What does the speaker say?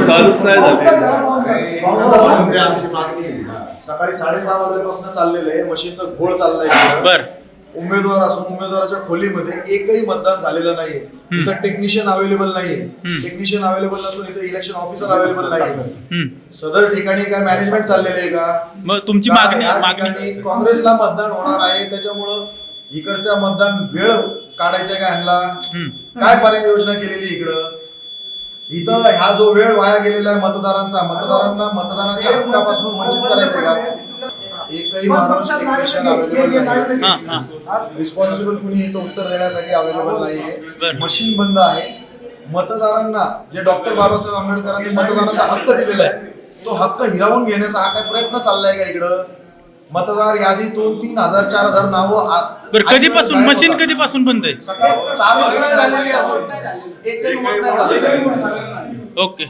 चालूच नाही झाली. सकाळी 6:30 वाजल्यापासून चाललेलं आहे, मशीनचं घोळ चाललाय. बर. उमेदवार असून उमेदवाराच्या खोलीमध्ये एकही मतदान झालेलं नाहीये. इथं टेक्निशियन अवेलेबल नाहीये. टेक्निशियन अवेलेबल नसून इथं इलेक्शन ऑफिसर अवेलेबल नाहीये. सदर ठिकाणी काय मॅनेजमेंट चाललेलं आहे का? मग तुमची मागणी काँग्रेसला मतदान होणार आहे, त्याच्यामुळं इकडच्या मतदान वेळ काढायचा का ह्यांना? काय पर्याय योजना केलेली इकडं? इथं ह्या जो वेळ वाया गेलेला आहे मतदारांना मतदानाच्या हक्कापासून वंचित करायचं का? एकही माणूस टेक्निशियन अवेलेबल नाही. रिस्पॉन्सिबल कुणी इथं उत्तर देण्यासाठी अवेलेबल नाहीये. मशीन बंद आहे. मतदारांना जे डॉक्टर बाबासाहेब आंबेडकरांनी मतदानाचा हक्क दिलेला आहे, तो हक्क हिरावून घेण्याचा हा काय प्रयत्न चाललाय का इकडं? मतदार यादीतून 3,000 4,000 नावं कधीपासून मशीन कधीपासून बंद आहे? चालूच नाही झालेली अजून. एकही वोट नाही झालेलं. ओके.